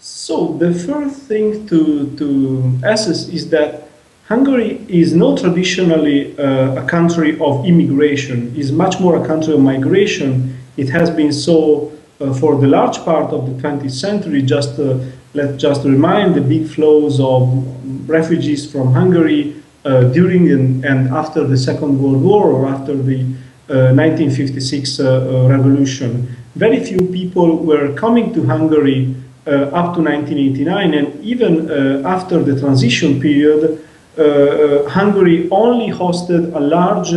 So the first thing to assess is that Hungary is not traditionally a country of immigration. It's much more a country of migration. It has been so for the large part of the 20th century. Let's just remind the big flows of refugees from Hungary during and after the Second World War or after the 1956 revolution. Very few people were coming to Hungary up to 1989, and even after the transition period, Hungary only hosted a large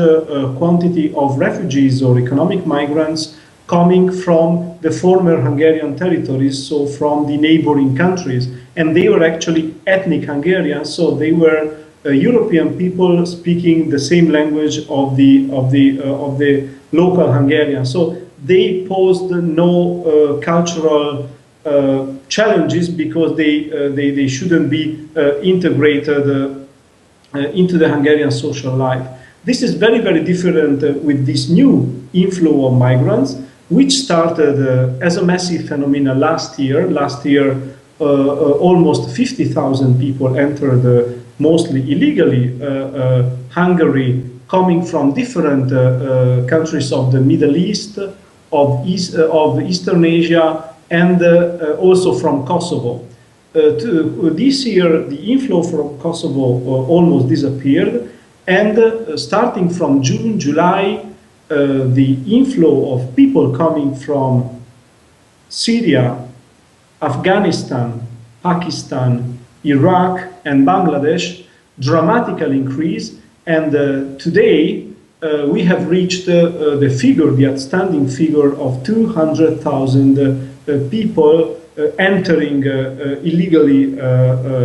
quantity of refugees or economic migrants coming from the former Hungarian territories, so from the neighboring countries. And they were actually ethnic Hungarians, so they were European people speaking the same language of the local Hungarians. So they posed no cultural challenges because they shouldn't be integrated into the Hungarian social life. This is very, very different with this new inflow of migrants, which started as a massive phenomenon last year. Last year, almost 50,000 people entered, mostly illegally, Hungary, coming from different countries of the Middle East, of Eastern Asia, and also from Kosovo. This year, the inflow from Kosovo almost disappeared, and starting from June, July, the inflow of people coming from Syria, Afghanistan, Pakistan, Iraq, and Bangladesh dramatically increased, and today we have reached the outstanding figure of 200,000 people entering illegally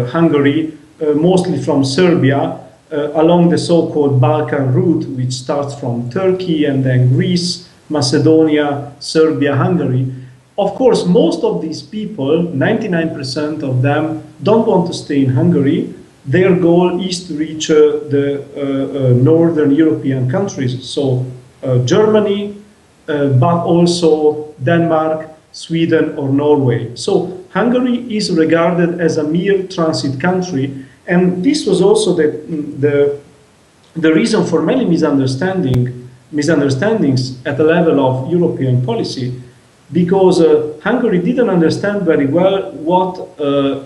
Hungary, mostly from Serbia, along the so-called Balkan route, which starts from Turkey and then Greece, Macedonia, Serbia, Hungary. Of course, most of these people, 99% of them, don't want to stay in Hungary. Their goal is to reach the northern European countries, so Germany, but also Denmark, Sweden, or Norway. So Hungary is regarded as a mere transit country, and this was also the reason for many misunderstandings at the level of European policy, because Hungary didn't understand very well what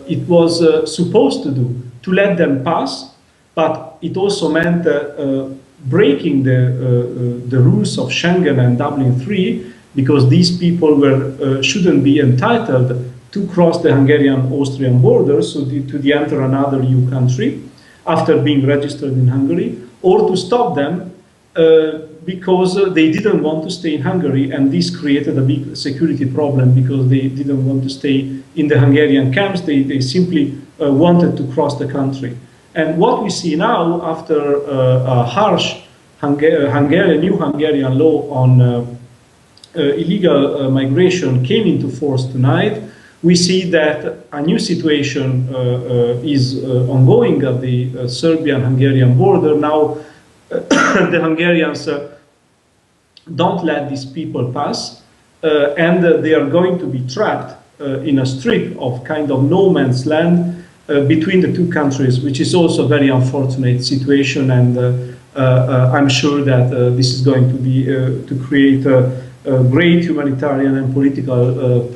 it was supposed to do, to let them pass, but it also meant breaking the rules of Schengen and Dublin III, because these people shouldn't be entitled to cross the Hungarian-Austrian border, so to enter another EU country after being registered in Hungary, or to stop them because they didn't want to stay in Hungary, and this created a big security problem because they didn't want to stay in the Hungarian camps. They simply wanted to cross the country. And what we see now, after a harsh new Hungarian law on illegal migration came into force tonight, we see that a new situation is ongoing at the Serbian-Hungarian border. Now, the Hungarians don't let these people pass, and they are going to be trapped in a strip of kind of no man's land between the two countries, which is also a very unfortunate situation, and I'm sure that this is going to be to create great humanitarian and political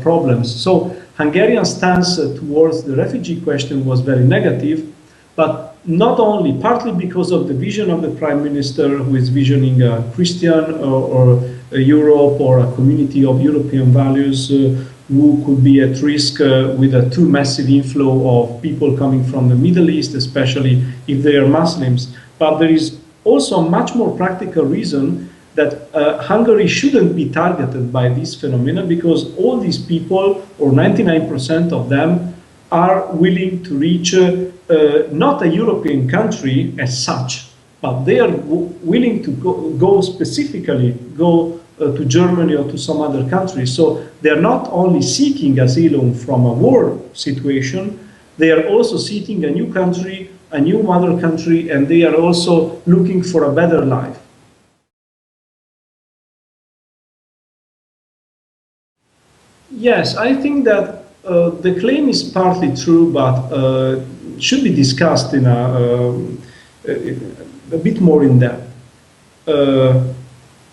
problems. So Hungarian stance towards the refugee question was very negative, but not only, partly because of the vision of the Prime Minister, who is visioning a Christian or a Europe or a community of European values, who could be at risk with a too massive inflow of people coming from the Middle East, especially if they are Muslims. But there is also a much more practical reason that Hungary shouldn't be targeted by this phenomenon, because all these people, or 99% of them, are willing to reach not a European country as such, but they are willing to go specifically to Germany or to some other country. So they are not only seeking asylum from a war situation, they are also seeking a new country, a new mother country, and they are also looking for a better life. Yes, I think that the claim is partly true, but should be discussed in a bit more in depth.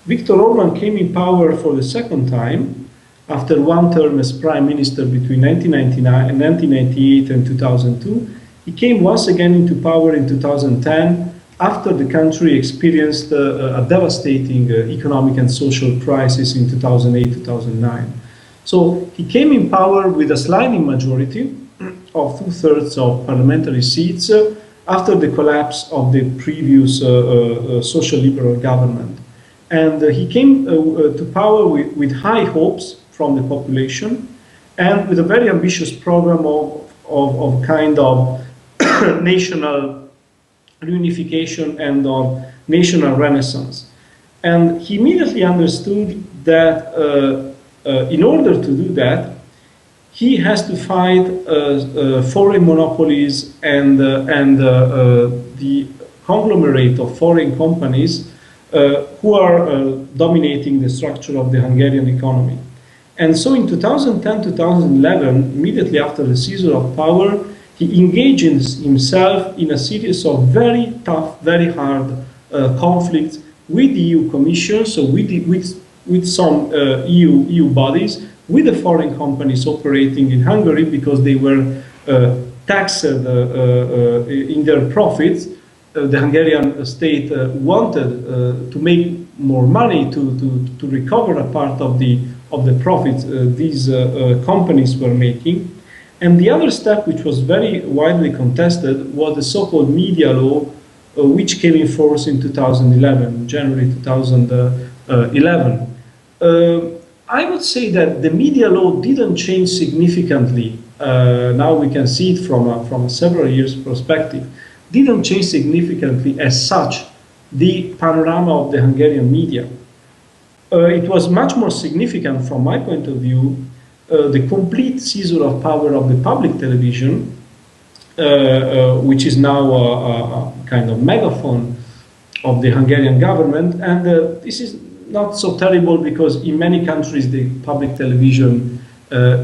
Viktor Orban came in power for the second time after one term as prime minister between 1999 and 1998 and 2002. He came once again into power in 2010 after the country experienced a devastating economic and social crisis in 2008-2009. So he came in power with a sliding majority of 2/3 of parliamentary seats after the collapse of the previous social liberal government. And he came to power with high hopes from the population and with a very ambitious program of kind of national reunification and of national renaissance. And he immediately understood that in order to do that, he has to fight foreign monopolies and the conglomerate of foreign companies who are dominating the structure of the Hungarian economy. And so in 2010-2011, immediately after the seizure of power, he engages himself in a series of very tough, very hard conflicts with the EU Commission, so with some EU bodies, with the foreign companies operating in Hungary because they were taxed in their profits. The Hungarian state wanted to make more money to recover a part of the profits these companies were making. And the other step, which was very widely contested, was the so-called media law, which came in force in 2011, January 2011. I would say that the media law didn't change significantly. Now we can see it from a several years perspective. Didn't change significantly as such the panorama of the Hungarian media. It was much more significant from my point of view the complete seizure of power of the public television, which is now a kind of megaphone of the Hungarian government. And this is not so terrible because in many countries the public television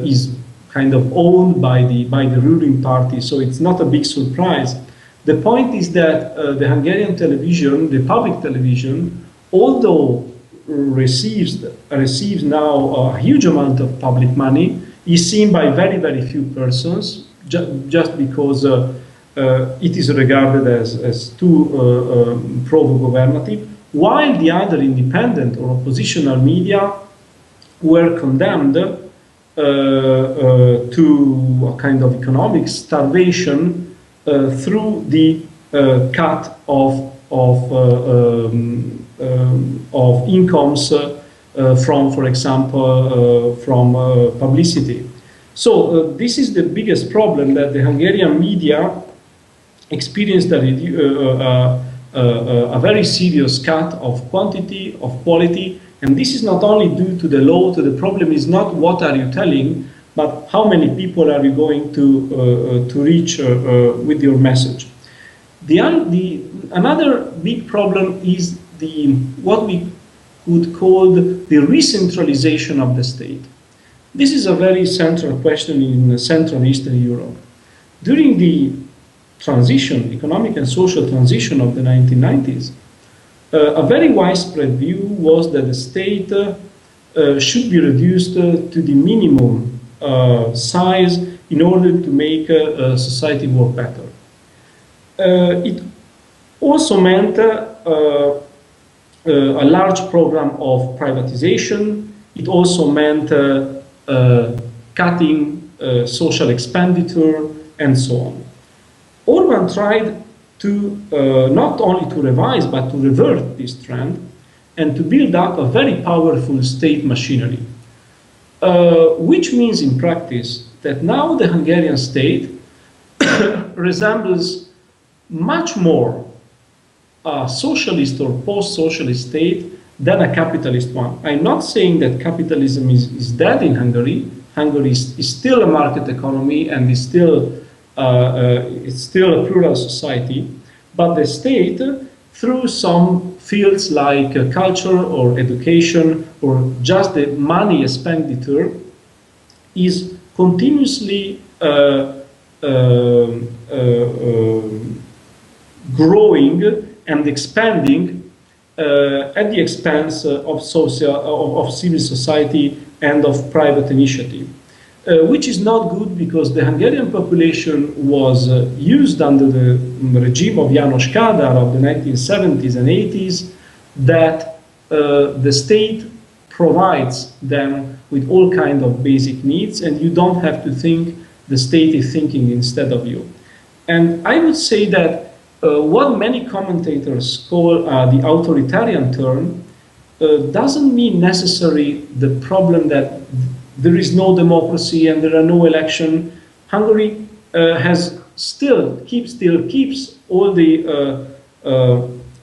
is kind of owned by the ruling party, so it's not a big surprise. The point is that the Hungarian television, the public television, although receives now a huge amount of public money, is seen by very, very few persons, just because it is regarded as too pro-governative, while the other independent or oppositional media were condemned to a kind of economic starvation through the cut of incomes from, for example, from publicity. So this is the biggest problem, that the Hungarian media experienced a very serious cut of quantity, of quality, and this is not only due to the law. The problem is not what are you telling, but how many people are you going to reach with your message. Another big problem is what we could call the recentralization of the state. This is a very central question in Central and Eastern Europe. During the transition, economic and social transition of the 1990s, a very widespread view was that the state should be reduced to the minimum size in order to make society work better. It also meant a large program of privatization. It also meant cutting social expenditure and so on. Orban tried to not only to revise but to revert this trend and to build up a very powerful state machinery, which means in practice that now the Hungarian state resembles much more a socialist or post-socialist state than a capitalist one. I'm not saying that capitalism is dead in Hungary. Hungary is still a market economy and is still it's still a plural society, but the state, through some fields like culture or education or just the money expenditure, is continuously growing and expanding at the expense of civil society and of private initiative, which is not good because the Hungarian population was used under the regime of János Kádár of the 1970s and 80s that the state provides them with all kinds of basic needs, and you don't have to think, the state is thinking instead of you. And I would say that what many commentators call the authoritarian turn doesn't mean necessarily the problem that there is no democracy and there are no elections. Hungary still keeps all the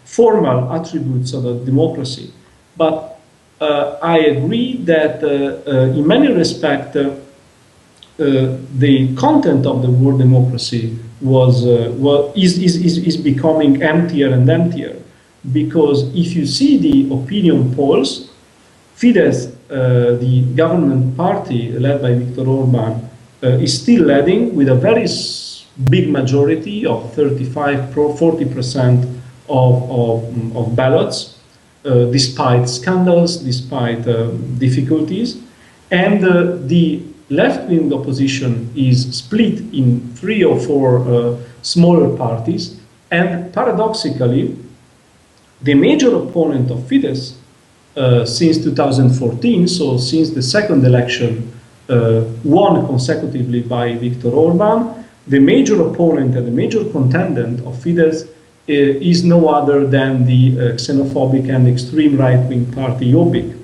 formal attributes of a democracy. But I agree that in many respects the content of the word democracy is becoming emptier and emptier, because if you see the opinion polls, Fidesz, the government party led by Viktor Orban, is still leading with a very big majority of 35–40% of ballots, despite scandals, despite difficulties, and the left-wing opposition is split in 3 or 4 smaller parties, and paradoxically, the major opponent of Fidesz since 2014, so since the second election won consecutively by Viktor Orban, the major opponent and the major contendant of Fidesz is no other than the xenophobic and extreme right-wing party Jobbik,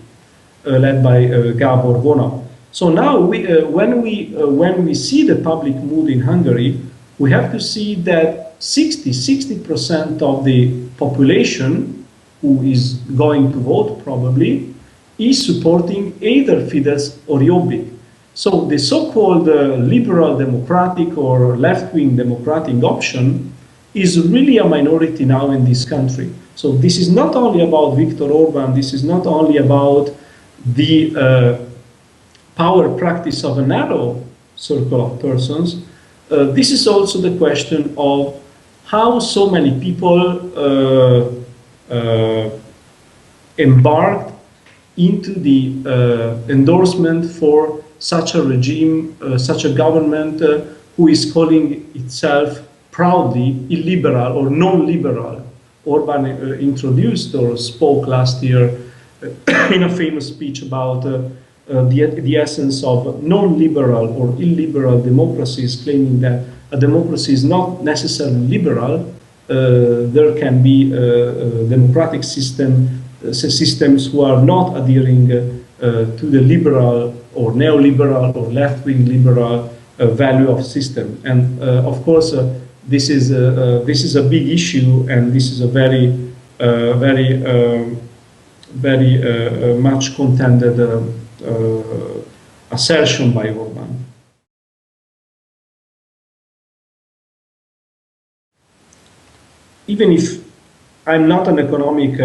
led by Gábor Vona. So now, when we see the public mood in Hungary, we have to see that 60% of the population who is going to vote probably is supporting either Fidesz or Jobbik. So the so-called liberal democratic or left-wing democratic option is really a minority now in this country. So this is not only about Viktor Orban, this is not only about the power practice of a narrow circle of persons. This is also the question of how so many people embarked into the endorsement for such a regime, such a government who is calling itself proudly illiberal or non-liberal. Orban introduced or spoke last year in a famous speech about the essence of non-liberal or illiberal democracies, claiming that a democracy is not necessarily liberal. There can be democratic systems who are not adhering to the liberal or neoliberal or left-wing liberal value of system. And of course, this is a big issue, and this is a very much contended assertion by Orban. Even if I'm not an economic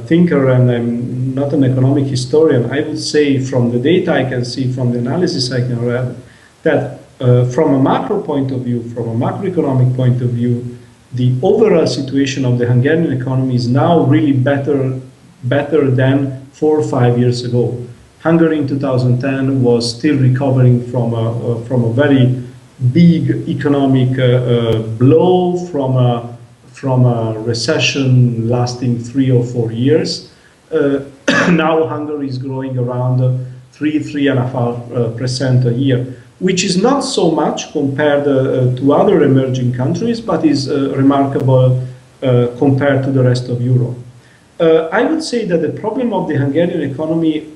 thinker and I'm not an economic historian, I would say from the data I can see, from the analysis I can read, that from a macro point of view, from a macroeconomic point of view, the overall situation of the Hungarian economy is now really better than 4 or 5 years ago. Hungary in 2010 was still recovering from a very big economic blow, from a recession lasting 3 or 4 years. Now Hungary is growing around 3–3.5% a year, which is not so much compared to other emerging countries, but is remarkable compared to the rest of Europe. I would say that the problem of the Hungarian economy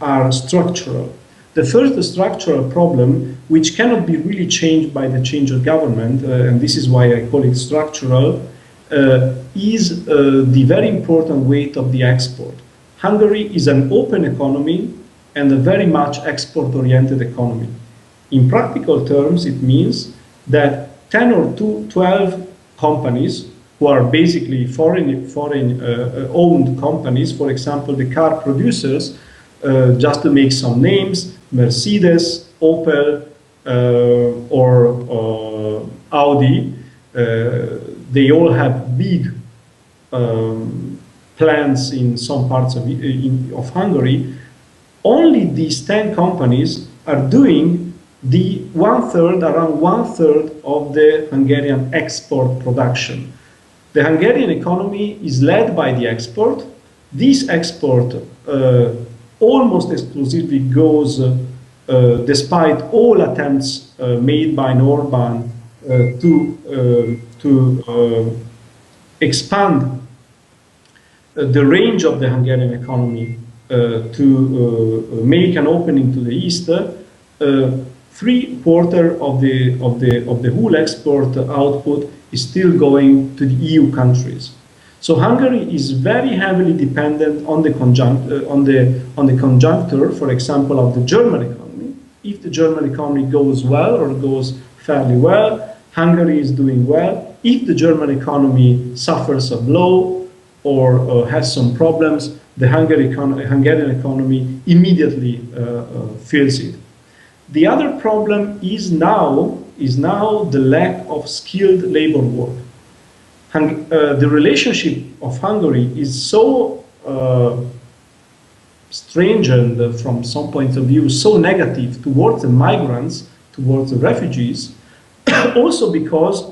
are structural. The first structural problem, which cannot be really changed by the change of government, and this is why I call it structural, is the very important weight of the export. Hungary is an open economy and a very much export-oriented economy. In practical terms, it means that 10 or 12 companies who are basically foreign-owned companies, for example, the car producers, just to make some names, Mercedes, Opel, or Audi, they all have big plants in some parts of Hungary. Only these 10 companies are doing the around one third of the Hungarian export production. The Hungarian economy is led by the export. This export almost exclusively goes, despite all attempts made by Orban to expand the range of the Hungarian economy to make an opening to the east. 3/4 of the whole export output is still going to the EU countries. So Hungary is very heavily dependent on the conjuncture, for example, of the German economy. If the German economy goes well or goes fairly well, Hungary is doing well. If the German economy suffers a blow or has some problems, the Hungarian economy immediately feels it. The other problem is now the lack of skilled labor work. The relationship of Hungary is so strange and from some point of view so negative towards the migrants, towards the refugees, also because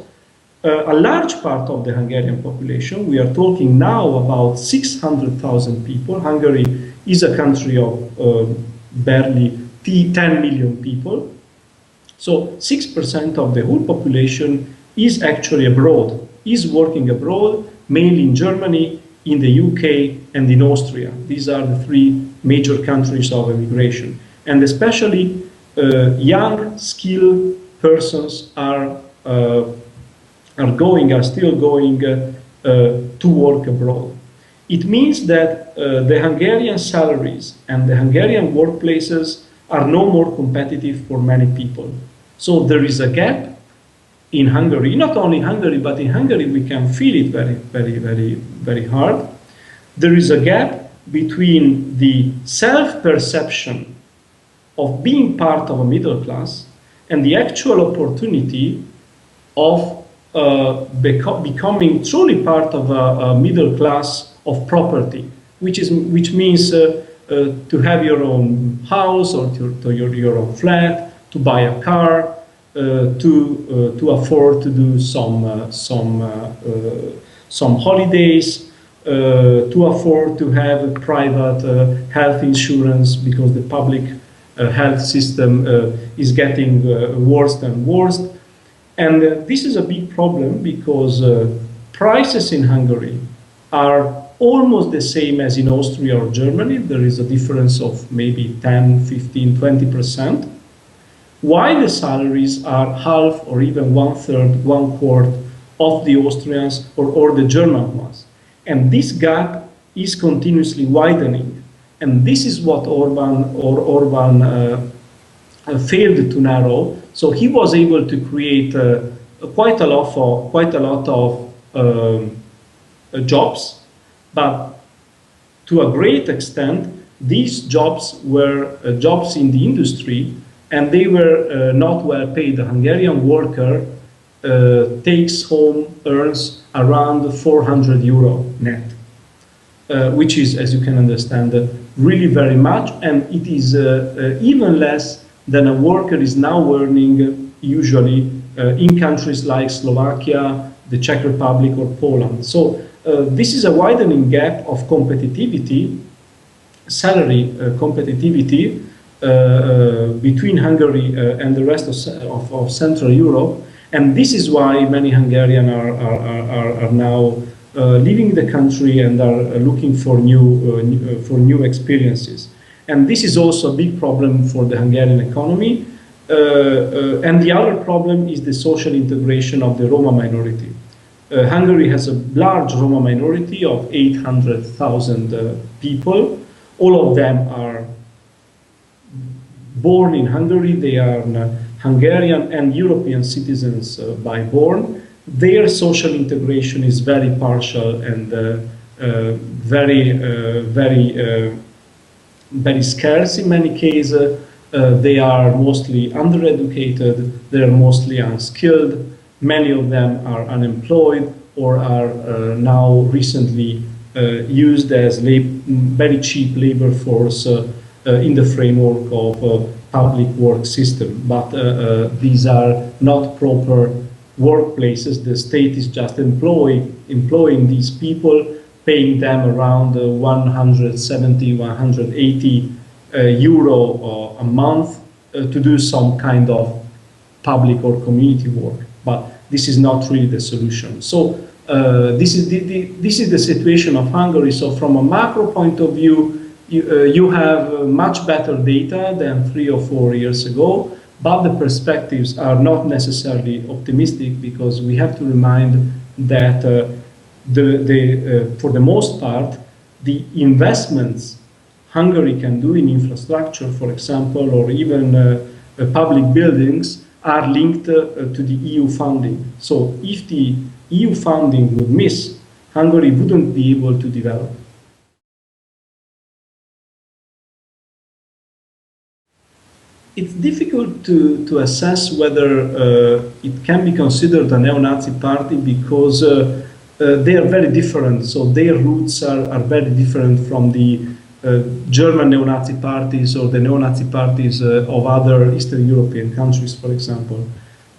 a large part of the Hungarian population, we are talking now about 600,000 people. Hungary is a country of barely 10 million people. So 6% of the whole population is actually abroad, is working abroad, mainly in Germany, in the UK, and in Austria. These are the three major countries of immigration. And especially young, skilled persons are still going to work abroad. It means that the Hungarian salaries and the Hungarian workplaces are no more competitive for many people. So there is a gap in Hungary, not only Hungary, but in Hungary we can feel it very, very, very, very hard. There is a gap between the self-perception of being part of a middle class and the actual opportunity of becoming truly part of a middle class of property, which means to have your own house or your own flat, to buy a car, to afford to do some holidays, to afford to have a private health insurance because the public health system is getting worse and worse. And this is a big problem because prices in Hungary are almost the same as in Austria or Germany. There is a difference of maybe 10, 15, 20%, while the salaries are half or even 1/3, 1/4 of the Austrians or the German ones. And this gap is continuously widening. And this is what Orban failed to narrow. So he was able to create quite a lot of jobs, but to a great extent, these jobs were jobs in the industry, and they were not well paid. The Hungarian worker earns around 400 euro net, which is, as you can understand, really very much, and it is even less than a worker is now earning usually in countries like Slovakia, the Czech Republic, or Poland. So this is a widening gap of competitivity, salary competitivity between Hungary and the rest of Central Europe, and this is why many Hungarians are now leaving the country and are looking for new experiences. And this is also a big problem for the Hungarian economy. And the other problem is the social integration of the Roma minority. Hungary has a large Roma minority of 800,000 people. All of them are born in Hungary. They are Hungarian and European citizens by born. Their social integration is very partial and very scarce in many cases. They are mostly undereducated, they are mostly unskilled, many of them are unemployed or are now recently used as very cheap labor force in the framework of a public work system. But these are not proper workplaces. The state is just employing these people, paying them around 170, 180 euro a month to do some kind of public or community work. But this is not really the solution. So this is the situation of Hungary. So from a macro point of view, you have much better data than 3 or 4 years ago, but the perspectives are not necessarily optimistic, because we have to remind that for the most part, the investments Hungary can do in infrastructure, for example, or even public buildings, are linked to the EU funding. So if the EU funding would miss, Hungary wouldn't be able to develop. It's difficult to assess whether it can be considered a neo-Nazi party, because they are very different. So their roots are very different from the German neo-Nazi parties or the neo-Nazi parties of other Eastern European countries, for example.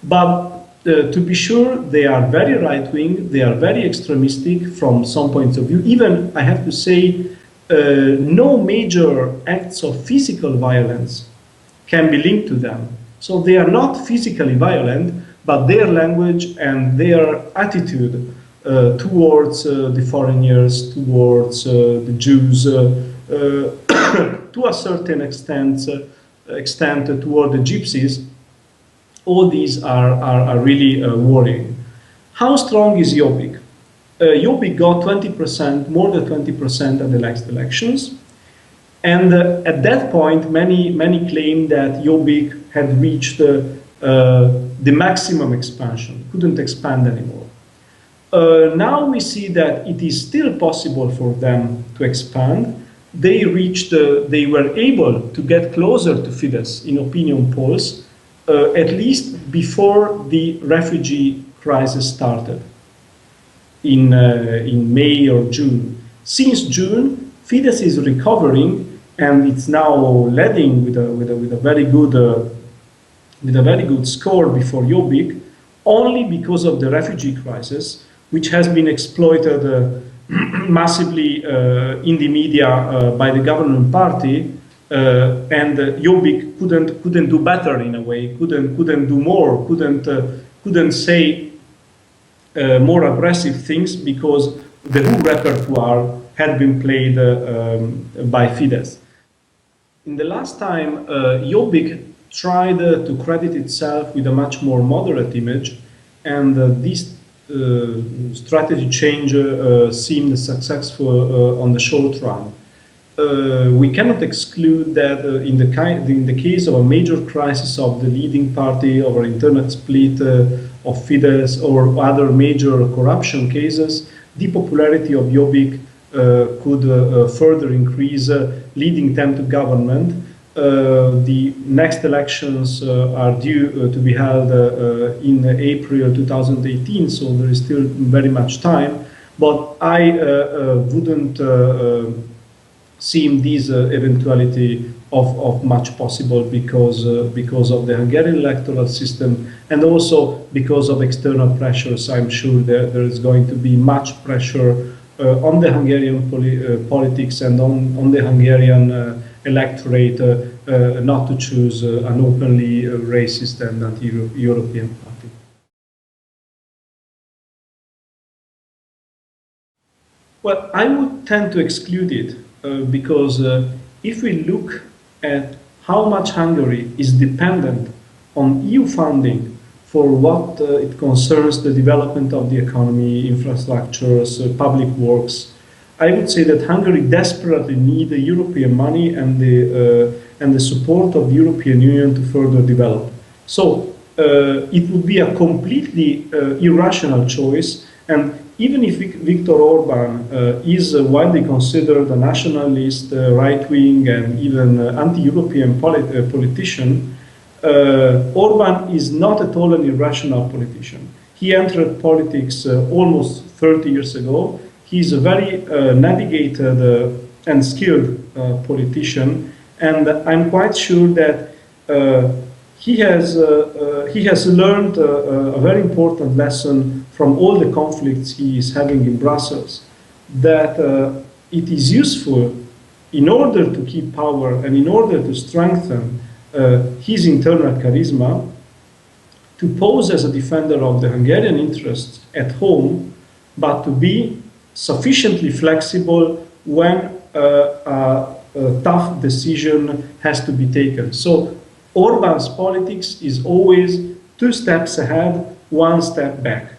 But to be sure, they are very right-wing, they are very extremistic from some points of view. Even, I have to say, no major acts of physical violence can be linked to them. So they are not physically violent, but their language and their attitude towards the foreigners, towards the Jews, to a certain extent toward the gypsies, all these are really worrying. How strong is Jobbik? Jobbik got 20%, more than 20% at the last elections. And at that point, many claimed that Jobbik had reached the maximum expansion, couldn't expand anymore. Now we see that it is still possible for them to expand. They were able to get closer to Fidesz in opinion polls, at least before the refugee crisis started in May or June. Since June, Fidesz is recovering, and it's now leading with a very good score before Jobbik, only because of the refugee crisis, which has been exploited massively in the media by the government party, and Jobbik couldn't do better in a way, couldn't do more, couldn't say more aggressive things, because the whole repertoire had been played by Fidesz. In the last time, Jobbik tried to credit itself with a much more moderate image, and this strategy change seemed successful on the short run. We cannot exclude that in the case of a major crisis of the leading party, or an internal split of Fidesz, or other major corruption cases, the popularity of Jobbik could further increase, leading them to government. The next elections are due to be held in April 2018, so there is still very much time. But I wouldn't seem this eventuality of much possible, because of the Hungarian electoral system, and also because of external pressures. I'm sure that there is going to be much pressure on the Hungarian politics and on the Hungarian electorate not to choose an openly racist and anti-European party. Well, I would tend to exclude it, because if we look at how much Hungary is dependent on EU funding for what it concerns the development of the economy, infrastructures, public works, I would say that Hungary desperately needs the European money and the support of the European Union to further develop. So it would be a completely irrational choice And even if Viktor Orban is widely considered a nationalist, right-wing, and even anti-European politician, Orban is not at all an irrational politician. He entered politics almost 30 years ago. He's a very navigated and skilled politician, and I'm quite sure that he has learned a very important lesson from all the conflicts he is having in Brussels, that it is useful in order to keep power and in order to strengthen his internal charisma to pose as a defender of the Hungarian interests at home, but to be sufficiently flexible when a tough decision has to be taken. So Orban's politics is always 2 steps ahead, 1 step back.